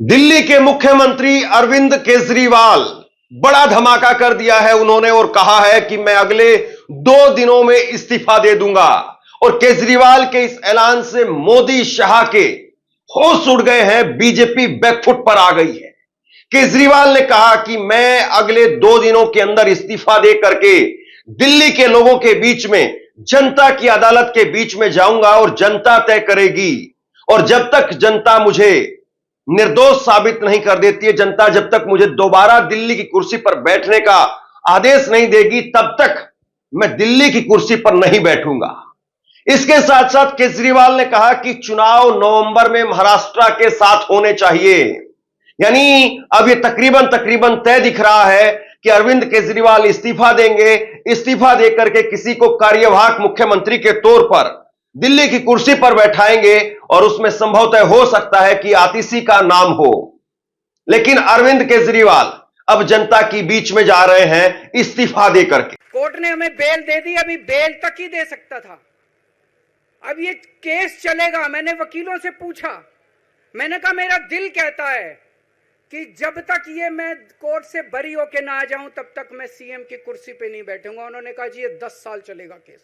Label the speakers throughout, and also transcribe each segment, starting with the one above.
Speaker 1: दिल्ली के मुख्यमंत्री अरविंद केजरीवाल बड़ा धमाका कर दिया है उन्होंने और कहा है कि मैं अगले 2 दिनों में इस्तीफा दे दूंगा। और केजरीवाल के इस ऐलान से मोदी शाह के होश उड़ गए हैं, बीजेपी बैकफुट पर आ गई है। केजरीवाल ने कहा कि मैं अगले 2 दिनों के अंदर इस्तीफा दे करके दिल्ली के लोगों के बीच में, जनता की अदालत के बीच में जाऊंगा और जनता तय करेगी। और जब तक जनता मुझे निर्दोष साबित नहीं कर देती है, जनता जब तक मुझे दोबारा दिल्ली की कुर्सी पर बैठने का आदेश नहीं देगी, तब तक मैं दिल्ली की कुर्सी पर नहीं बैठूंगा। इसके साथ साथ केजरीवाल ने कहा कि चुनाव नवंबर में महाराष्ट्र के साथ होने चाहिए। यानी अब यह तकरीबन तकरीबन तय दिख रहा है कि अरविंद केजरीवाल इस्तीफा देंगे। इस्तीफा देकर के किसी को कार्यवाहक मुख्यमंत्री के तौर पर दिल्ली की कुर्सी पर बैठाएंगे और उसमें संभवतः हो सकता है कि आतिशी का नाम हो। लेकिन अरविंद केजरीवाल अब जनता की बीच में जा रहे हैं इस्तीफा देकर के।
Speaker 2: कोर्ट ने हमें बेल दे दी, अभी बेल तक ही दे सकता था। अब ये केस चलेगा। मैंने वकीलों से पूछा, मैंने कहा मेरा दिल कहता है कि जब तक ये मैं कोर्ट से बरी होके ना आ जाऊं तब तक मैं सीएम की कुर्सी पे नहीं बैठूंगा। उन्होंने कहा जी ये 10 साल चलेगा केस,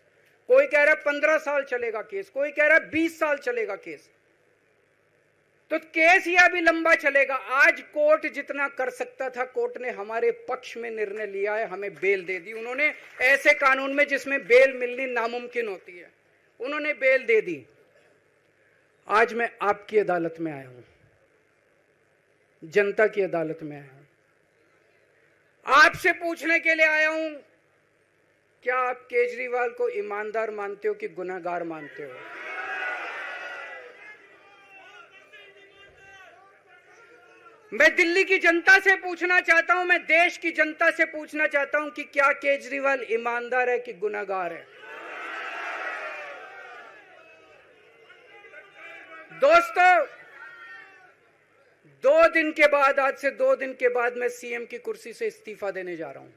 Speaker 2: कोई कह रहा है 15 साल चलेगा केस, कोई कह रहा है 20 साल चलेगा केस। तो केस ये अभी लंबा चलेगा। आज कोर्ट जितना कर सकता था, कोर्ट ने हमारे पक्ष में निर्णय लिया है, हमें बेल दे दी। उन्होंने ऐसे कानून में जिसमें बेल मिलनी नामुमकिन होती है, उन्होंने बेल दे दी। आज मैं आपकी अदालत में आया हूं, जनता की अदालत में आया हूं, आपसे पूछने के लिए आया हूं, क्या आप केजरीवाल को ईमानदार मानते हो कि गुनहगार मानते हो? मैं दिल्ली की जनता से पूछना चाहता हूं, मैं देश की जनता से पूछना चाहता हूं कि क्या केजरीवाल ईमानदार है कि गुनहगार है? दोस्तों, 2 दिन के बाद, आज से 2 दिन के बाद मैं सीएम की कुर्सी से इस्तीफा देने जा रहा हूं।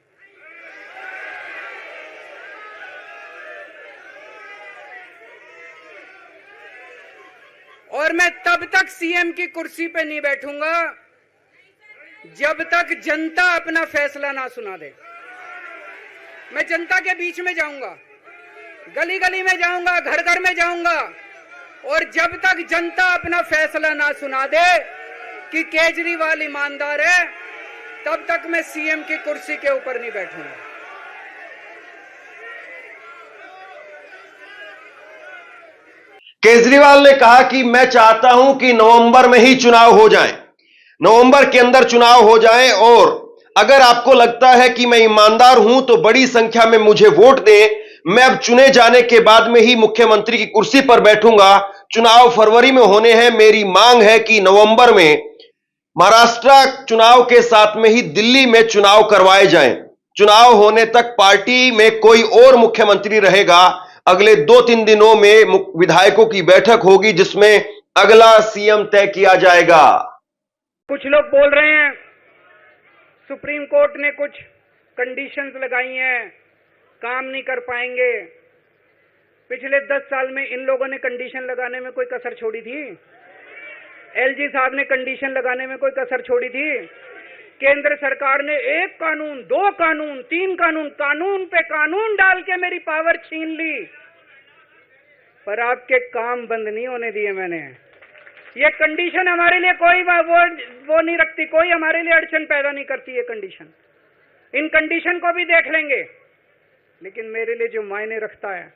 Speaker 2: और मैं तब तक सीएम की कुर्सी पे नहीं बैठूंगा जब तक जनता अपना फैसला ना सुना दे। मैं जनता के बीच में जाऊंगा, गली गली में जाऊंगा, घर घर में जाऊंगा, और जब तक जनता अपना फैसला ना सुना दे कि केजरीवाल ईमानदार है, तब तक मैं सीएम की कुर्सी के ऊपर नहीं बैठूंगा।
Speaker 1: केजरीवाल ने कहा कि मैं चाहता हूं कि नवंबर में ही चुनाव हो जाए, नवंबर के अंदर चुनाव हो जाए, और अगर आपको लगता है कि मैं ईमानदार हूं तो बड़ी संख्या में मुझे वोट दें। मैं अब चुने जाने के बाद में ही मुख्यमंत्री की कुर्सी पर बैठूंगा। चुनाव फरवरी में होने हैं। मेरी मांग है कि नवंबर में महाराष्ट्र चुनाव के साथ में ही दिल्ली में चुनाव करवाए जाएं। चुनाव होने तक पार्टी में कोई और मुख्यमंत्री रहेगा। अगले 2-3 दिनों में विधायकों की बैठक होगी जिसमें अगला सीएम तय किया जाएगा।
Speaker 2: कुछ लोग बोल रहे हैं सुप्रीम कोर्ट ने कुछ कंडीशंस लगाई हैं, काम नहीं कर पाएंगे। पिछले 10 साल में इन लोगों ने कंडीशन लगाने में कोई कसर छोड़ी थी? एलजी साहब ने कंडीशन लगाने में कोई कसर छोड़ी थी? केंद्र सरकार ने 1 कानून, 2 कानून, 3 कानून, कानून पे कानून डाल के मेरी पावर छीन ली, पर आपके काम बंद नहीं होने दिए मैंने। ये कंडीशन हमारे लिए कोई वो नहीं रखती, कोई हमारे लिए अड़चन पैदा नहीं करती ये कंडीशन। इन कंडीशन को भी देख लेंगे, लेकिन मेरे लिए जो मायने रखता है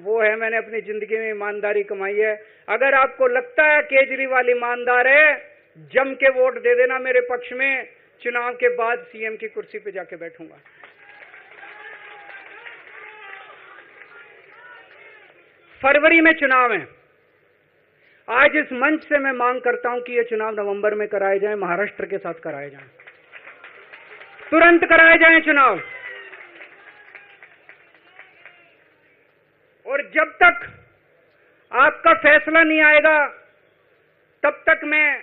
Speaker 2: वो है मैंने अपनी जिंदगी में ईमानदारी कमाई है। अगर आपको लगता है केजरीवाल ईमानदार है, जम के वोट दे देना मेरे पक्ष में। चुनाव के बाद सीएम की कुर्सी पे जाके बैठूंगा। फरवरी में चुनाव है। आज इस मंच से मैं मांग करता हूं कि ये चुनाव नवंबर में कराए जाएं, महाराष्ट्र के साथ कराए जाएं, तुरंत कराए जाएं चुनाव। और जब तक आपका फैसला नहीं आएगा तब तक मैं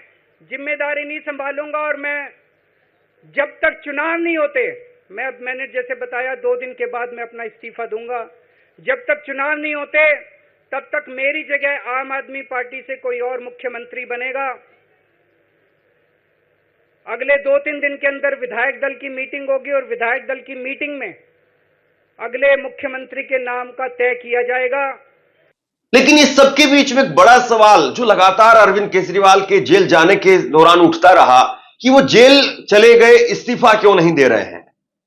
Speaker 2: जिम्मेदारी नहीं संभालूंगा। और मैं जब तक चुनाव नहीं होते, मैंने जैसे बताया 2 दिन के बाद मैं अपना इस्तीफा दूंगा। जब तक चुनाव नहीं होते तब तक मेरी जगह आम आदमी पार्टी से कोई और मुख्यमंत्री बनेगा। अगले 2-3 दिन के अंदर विधायक दल की मीटिंग होगी और विधायक दल की मीटिंग में अगले मुख्यमंत्री के नाम का तय किया जाएगा।
Speaker 1: लेकिन इस सबके बीच में एक बड़ा सवाल जो लगातार अरविंद केजरीवाल के जेल जाने के दौरान उठता रहा कि वो जेल चले गए, इस्तीफा क्यों नहीं दे रहे हैं?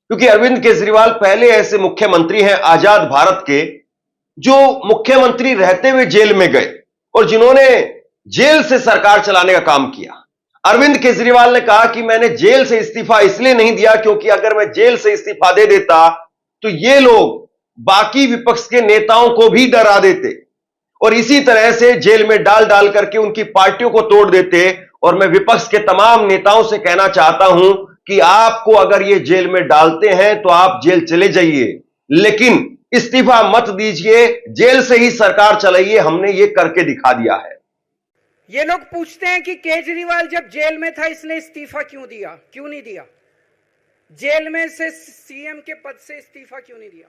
Speaker 1: क्योंकि अरविंद केजरीवाल पहले ऐसे मुख्यमंत्री हैं आजाद भारत के जो मुख्यमंत्री रहते हुए जेल में गए और जिन्होंने जेल से सरकार चलाने का काम किया। अरविंद केजरीवाल ने कहा कि मैंने जेल से इस्तीफा इसलिए नहीं दिया क्योंकि अगर मैं जेल से इस्तीफा दे देता तो ये लोग बाकी विपक्ष के नेताओं को भी डरा देते और इसी तरह से जेल में डाल डाल करके उनकी पार्टियों को तोड़ देते। और मैं विपक्ष के तमाम नेताओं से कहना चाहता हूं कि आपको अगर ये जेल में डालते हैं तो आप जेल चले जाइए, लेकिन इस्तीफा मत दीजिए, जेल से ही सरकार चलाइए, हमने ये करके दिखा दिया है।
Speaker 2: ये लोग पूछते हैं कि केजरीवाल जब जेल में था इसने इस्तीफा क्यों दिया, क्यों नहीं दिया? जेल में से सीएम के पद से इस्तीफा क्यों नहीं दिया?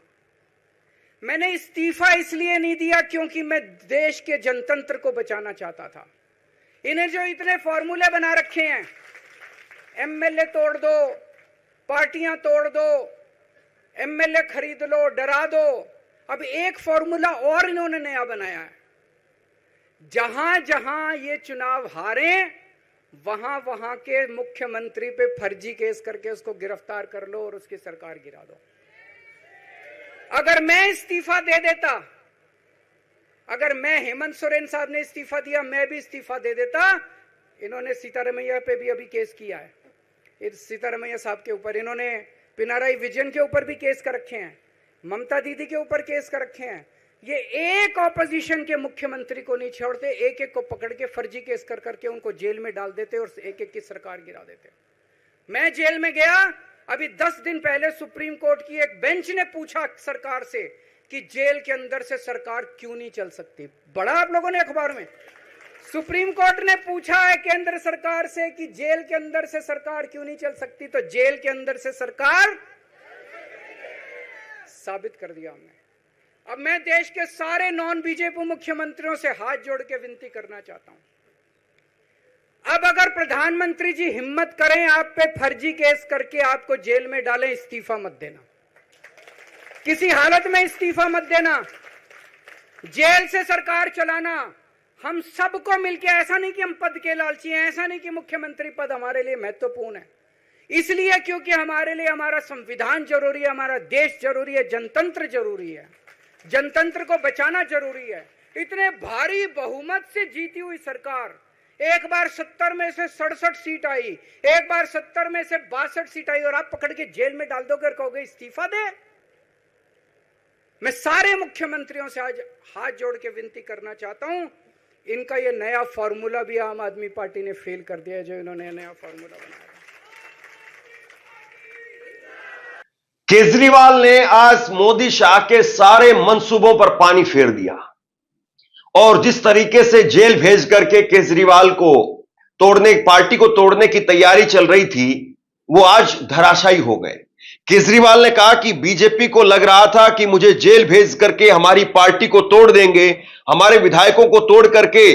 Speaker 2: मैंने इस्तीफा इसलिए नहीं दिया क्योंकि मैं देश के जनतंत्र को बचाना चाहता था। इन्हें जो इतने फॉर्मूले बना रखे हैं, एमएलए तोड़ दो, पार्टियां तोड़ दो, एमएलए खरीद लो, डरा दो, अब एक फॉर्मूला और इन्होंने नया बनाया है। जहां जहां ये चुनाव हारे वहां वहां के मुख्यमंत्री पे फर्जी केस करके उसको गिरफ्तार कर लो और उसकी सरकार गिरा दो। अगर मैं इस्तीफा दे देता, अगर मैं हेमंत सोरेन साहब ने इस्तीफा दिया, मैं भी इस्तीफा दे देता, इन्होंने सीतारमैया पे भी अभी केस किया है, इस सीतारमैया साहब के ऊपर, इन्होंने पिनाराई विजयन के ऊपर भी केस कर रखे हैं, ममता दीदी के ऊपर केस कर रखे हैं। ये एक ऑपोजिशन के मुख्यमंत्री को नहीं छोड़ते, एक एक को पकड़ के फर्जी केस कर करके उनको जेल में डाल देते और एक एक की सरकार गिरा देते। मैं जेल में गया, अभी 10 दिन पहले सुप्रीम कोर्ट की एक बेंच ने पूछा सरकार से कि जेल के अंदर से सरकार क्यों नहीं चल सकती। बड़ा आप लोगों ने अखबार में, सुप्रीम कोर्ट ने पूछा है केंद्र सरकार से कि जेल के अंदर से सरकार क्यों नहीं चल सकती, तो जेल के अंदर से सरकार साबित कर दिया हमने। अब मैं देश के सारे नॉन बीजेपी मुख्यमंत्रियों से हाथ जोड़ के विनती करना चाहता हूं, अब अगर प्रधानमंत्री जी हिम्मत करें आप पे फर्जी केस करके आपको जेल में डालें, इस्तीफा मत देना, किसी हालत में इस्तीफा मत देना, जेल से सरकार चलाना हम सबको मिलकर, ऐसा नहीं कि हम पद के लालची हैं, ऐसा नहीं कि मुख्यमंत्री पद हमारे लिए महत्वपूर्ण है, इसलिए क्योंकि हमारे लिए हमारा संविधान जरूरी है, हमारा देश जरूरी है, जनतंत्र जरूरी है, जनतंत्र को बचाना जरूरी है। इतने भारी बहुमत से जीती हुई सरकार, एक बार 70 में से 67 सीट आई, एक बार 70 में से 62 सीट आई और आप पकड़ के जेल में डाल दोगे और कहोगे इस्तीफा दे। मैं सारे मुख्यमंत्रियों से आज हाथ जोड़ के विनती करना चाहता हूं, इनका ये नया फॉर्मूला भी आम आदमी पार्टी ने फेल कर दिया है, जो इन्होंने नया फॉर्मूला बनाया।
Speaker 1: केजरीवाल ने आज मोदी शाह के सारे मंसूबों पर पानी फेर दिया और जिस तरीके से जेल भेज करके केजरीवाल को तोड़ने, पार्टी को तोड़ने की तैयारी चल रही थी, वो आज धराशायी हो गए। केजरीवाल ने कहा कि बीजेपी को लग रहा था कि मुझे जेल भेज करके हमारी पार्टी को तोड़ देंगे, हमारे विधायकों को तोड़ करके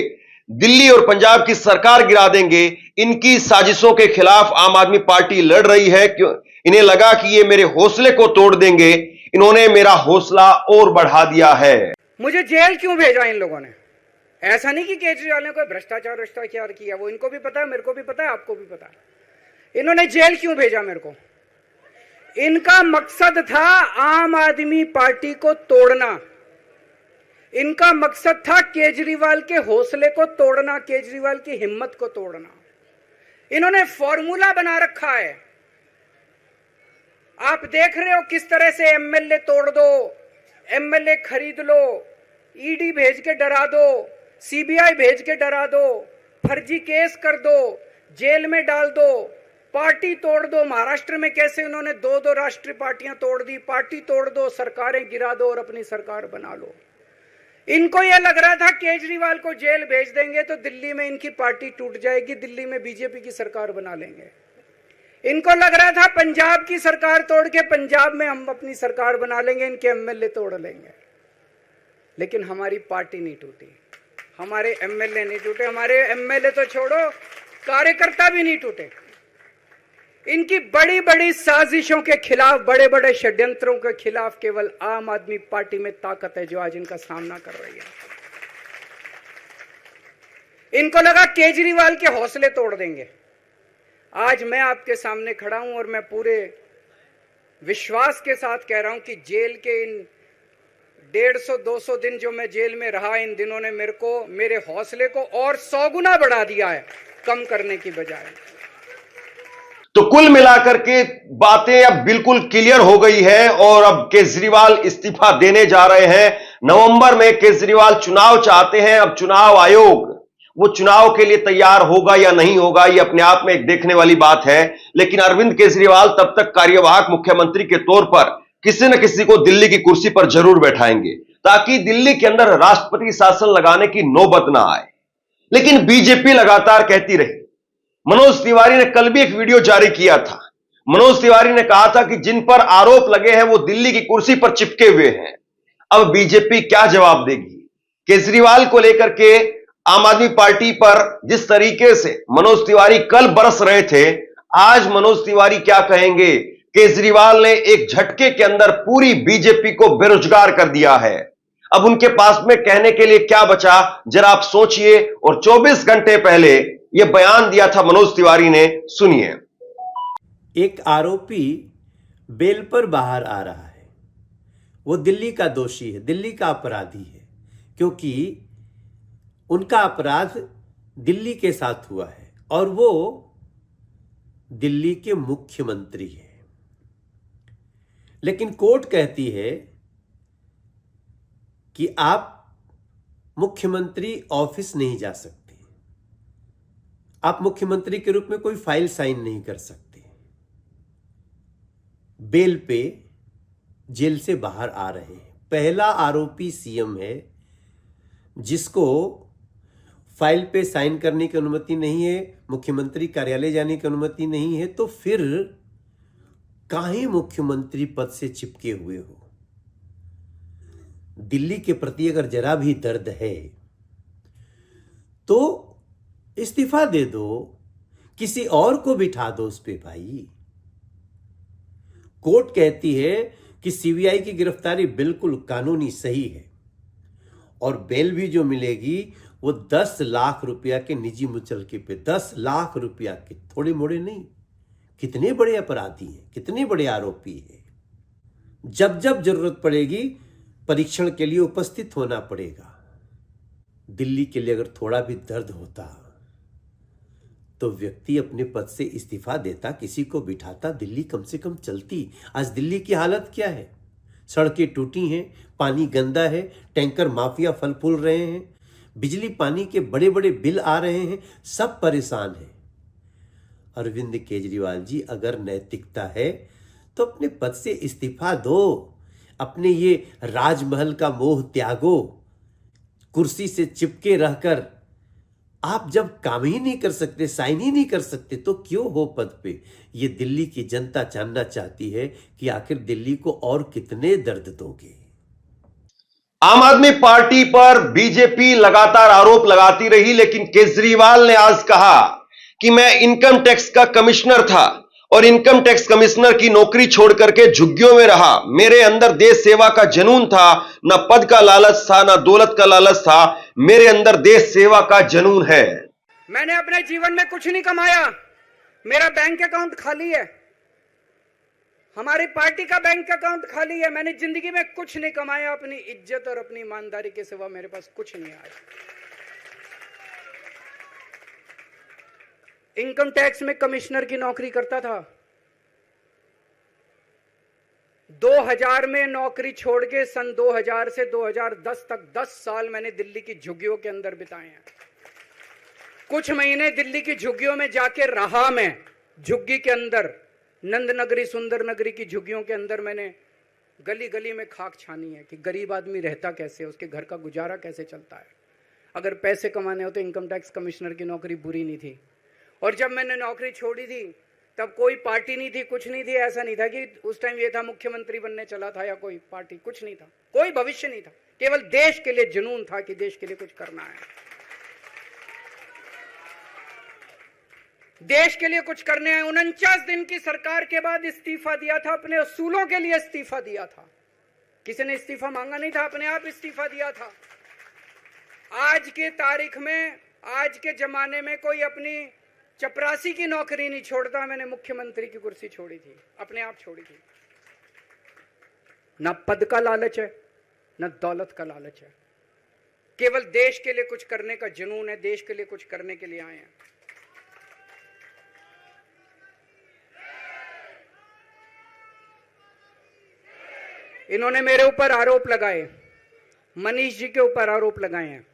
Speaker 1: दिल्ली और पंजाब की सरकार गिरा देंगे। इनकी साजिशों के खिलाफ आम आदमी पार्टी लड़ रही है, क्यों? इन्हें लगा कि ये मेरे हौसले को तोड़ देंगे, इन्होंने मेरा हौसला और बढ़ा दिया है।
Speaker 2: मुझे जेल क्यों भेजा इन लोगों ने? ऐसा नहीं कि केजरीवाल ने कोई भ्रष्टाचार किया, वो इनको भी पता है, मेरे को भी पता है, आपको भी पता है। इन्होंने जेल क्यों भेजा मेरे को? इनका मकसद था आम आदमी पार्टी को तोड़ना, इनका मकसद था केजरीवाल के हौसले को तोड़ना, केजरीवाल की हिम्मत को तोड़ना। इन्होंने फॉर्मूला बना रखा है, आप देख रहे हो किस तरह से एमएलए तोड़ दो, एमएलए खरीद लो, ईडी भेज के डरा दो, सीबीआई भेज के डरा दो, फर्जी केस कर दो, जेल में डाल दो, पार्टी तोड़ दो। महाराष्ट्र में कैसे उन्होंने 2-2 राष्ट्रीय पार्टियां तोड़ दी, पार्टी तोड़ दो, सरकारें गिरा दो और अपनी सरकार बना लो। इनको यह लग रहा था केजरीवाल को जेल भेज देंगे तो दिल्ली में इनकी पार्टी टूट जाएगी, दिल्ली में बीजेपी की सरकार बना लेंगे। इनको लग रहा था पंजाब की सरकार तोड़ के पंजाब में हम अपनी सरकार बना लेंगे, इनके एमएलए तोड़ लेंगे। लेकिन हमारी पार्टी नहीं टूटी, हमारे एमएलए नहीं टूटे, हमारे एमएलए तो छोड़ो, कार्यकर्ता भी नहीं टूटे। इनकी बड़ी बड़ी साजिशों के खिलाफ, बड़े बड़े षड्यंत्रों के खिलाफ केवल आम आदमी पार्टी में ताकत है जो आज इनका सामना कर रही है। इनको लगा केजरीवाल के हौसले तोड़ देंगे। आज मैं आपके सामने खड़ा हूं और मैं पूरे विश्वास के साथ कह रहा हूं कि जेल के इन 150-200 दिन जो मैं जेल में रहा, इन दिनों ने मेरे हौसले को और 100 गुना बढ़ा दिया है, कम करने की बजाय।
Speaker 1: तो कुल मिलाकर के बातें अब बिल्कुल क्लियर हो गई है और अब केजरीवाल इस्तीफा देने जा रहे हैं। नवंबर में केजरीवाल चुनाव चाहते हैं। अब चुनाव आयोग वो चुनाव के लिए तैयार होगा या नहीं होगा, ये अपने आप में एक देखने वाली बात है। लेकिन अरविंद केजरीवाल तब तक कार्यवाहक मुख्यमंत्री के तौर पर किसी न किसी को दिल्ली की कुर्सी पर जरूर बैठाएंगे ताकि दिल्ली के अंदर राष्ट्रपति शासन लगाने की नौबत ना आए। लेकिन बीजेपी लगातार कहती रही। मनोज तिवारी ने कल भी एक वीडियो जारी किया था। मनोज तिवारी ने कहा था कि जिन पर आरोप लगे हैं वो दिल्ली की कुर्सी पर चिपके हुए हैं। अब बीजेपी क्या जवाब देगी? केजरीवाल को लेकर के आम आदमी पार्टी पर जिस तरीके से मनोज तिवारी कल बरस रहे थे, आज मनोज तिवारी क्या कहेंगे? केजरीवाल ने एक झटके के अंदर पूरी बीजेपी को बेरोजगार कर दिया है। अब उनके पास में कहने के लिए क्या बचा, जरा आप सोचिए। और 24 घंटे पहले यह बयान दिया था मनोज तिवारी ने, सुनिए।
Speaker 3: एक आरोपी बेल पर बाहर आ रहा है। वो दिल्ली का दोषी है, दिल्ली का अपराधी है, क्योंकि उनका अपराध दिल्ली के साथ हुआ है और वो दिल्ली के मुख्यमंत्री हैं। लेकिन कोर्ट कहती है कि आप मुख्यमंत्री ऑफिस नहीं जा सकते, आप मुख्यमंत्री के रूप में कोई फाइल साइन नहीं कर सकते। बेल पे जेल से बाहर आ रहे हैं। पहला आरोपी सीएम है जिसको फाइल पे साइन करने की अनुमति नहीं है, मुख्यमंत्री कार्यालय जाने की अनुमति नहीं है, तो फिर काहे मुख्यमंत्री पद से चिपके हुए हो? दिल्ली के प्रति अगर जरा भी दर्द है तो इस्तीफा दे दो, किसी और को बिठा दो उस पे भाई। कोर्ट कहती है कि सीबीआई की गिरफ्तारी बिल्कुल कानूनी सही है और बेल भी जो मिलेगी वो 10 लाख रुपया के निजी मुचलके पे, 10 लाख रुपया के, थोड़े मोड़े नहीं। कितने बड़े अपराधी हैं, कितने बड़े आरोपी हैं। जब जब जरूरत पड़ेगी परीक्षण के लिए उपस्थित होना पड़ेगा। दिल्ली के लिए अगर थोड़ा भी दर्द होता तो व्यक्ति अपने पद से इस्तीफा देता, किसी को बिठाता, दिल्ली कम से कम चलती। आज दिल्ली की हालत क्या है? सड़कें टूटी हैं, पानी गंदा है, टैंकर माफिया फल फूल रहे हैं, बिजली पानी के बड़े बड़े बिल आ रहे हैं, सब परेशान हैं। अरविंद केजरीवाल जी, अगर नैतिकता है तो अपने पद से इस्तीफा दो, अपने ये राजमहल का मोह त्यागो। कुर्सी से चिपके रहकर आप जब काम ही नहीं कर सकते, साइन ही नहीं कर सकते, तो क्यों हो पद पे? ये दिल्ली की जनता जानना चाहती है कि आखिर दिल्ली को और कितने दर्द दोगे।
Speaker 1: आम आदमी पार्टी पर बीजेपी लगातार आरोप लगाती रही, लेकिन केजरीवाल ने आज कहा कि मैं इनकम टैक्स का कमिश्नर था और इनकम टैक्स कमिश्नर की नौकरी छोड़ करके झुग्गियों में रहा। मेरे अंदर देश सेवा का जुनून था, ना पद का लालच था, ना दौलत का लालच था, मेरे अंदर देश सेवा का जुनून है।
Speaker 2: मैंने अपने जीवन में कुछ नहीं कमाया, मेरा बैंक अकाउंट खाली है, हमारी पार्टी का बैंक अकाउंट खाली है। मैंने जिंदगी में कुछ नहीं कमाया, अपनी इज्जत और अपनी ईमानदारी के सिवा मेरे पास कुछ नहीं आया। इनकम टैक्स में कमिश्नर की नौकरी करता था, 2000 में नौकरी छोड़ के सन 2000 से 2010 तक 10 साल मैंने दिल्ली की झुग्गियों के अंदर बिताए हैं। कुछ महीने दिल्ली की झुग्गियों में जाके रहा मैं, झुग्गी के अंदर, नंद नगरी, सुंदर नगरी की झुग्गियों के अंदर मैंने गली गली में खाक छानी है कि गरीब आदमी रहता कैसे, उसके घर का गुजारा कैसे चलता है। अगर पैसे कमाने हो तो इनकम टैक्स कमिश्नर की नौकरी बुरी नहीं थी। और जब मैंने नौकरी छोड़ी थी तब कोई पार्टी नहीं थी, कुछ नहीं थी। ऐसा नहीं था कि उस टाइम ये था मुख्यमंत्री बनने चला था या कोई पार्टी, कुछ नहीं था, कोई भविष्य नहीं था, केवल देश के लिए जुनून था कि देश के लिए कुछ करना है। देश के लिए कुछ करने आए। 49 दिन की सरकार के बाद इस्तीफा दिया था, अपने उसूलों के लिए इस्तीफा दिया था। किसी ने इस्तीफा मांगा नहीं था, अपने आप इस्तीफा दिया था। आज के तारीख में, आज के जमाने में कोई अपनी चपरासी की नौकरी नहीं छोड़ता। मैंने मुख्यमंत्री की कुर्सी छोड़ी थी, अपने आप छोड़ी थी। ना पद का लालच है, ना दौलत का लालच है, केवल देश के लिए कुछ करने का जुनून है। देश के लिए कुछ करने के लिए आए हैं। इन्होंने मेरे ऊपर आरोप लगाए, मनीष जी के ऊपर आरोप लगाए हैं।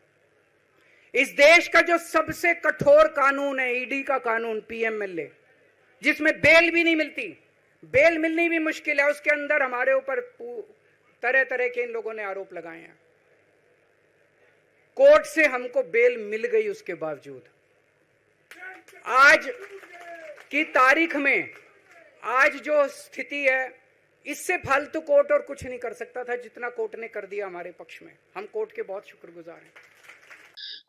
Speaker 2: इस देश का जो सबसे कठोर कानून है, ईडी का कानून, पीएमएलए, जिसमें बेल भी नहीं मिलती, बेल मिलनी भी मुश्किल है, उसके अंदर हमारे ऊपर तरह तरह के इन लोगों ने आरोप लगाए हैं। कोर्ट से हमको बेल मिल गई, उसके बावजूद आज की तारीख में, आज जो स्थिति है, इससे फालतू कोर्ट और कुछ नहीं कर सकता था जितना कोर्ट ने कर दिया हमारे पक्ष में। हम कोर्ट के बहुत शुक्रगुजार हैं।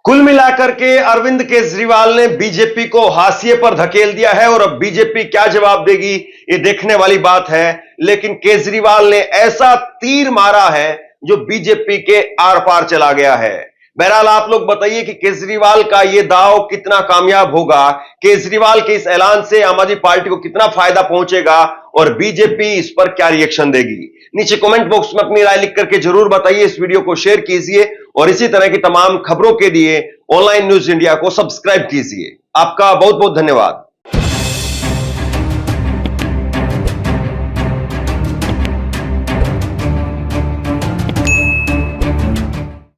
Speaker 1: कुल मिलाकर के अरविंद केजरीवाल ने बीजेपी को हाशिए पर धकेल दिया है और अब बीजेपी क्या जवाब देगी ये देखने वाली बात है। लेकिन केजरीवाल ने ऐसा तीर मारा है जो बीजेपी के आर पार चला गया है। बहरहाल आप लोग बताइए कि केजरीवाल का यह दांव कितना कामयाब होगा, केजरीवाल के इस ऐलान से आम आदमी पार्टी को कितना फायदा पहुंचेगा और बीजेपी इस पर क्या रिएक्शन देगी। नीचे कमेंट बॉक्स में अपनी राय लिख करके जरूर बताइए। इस वीडियो को शेयर कीजिए और इसी तरह की तमाम खबरों के लिए ऑनलाइन न्यूज इंडिया को सब्सक्राइब कीजिए। आपका बहुत बहुत धन्यवाद।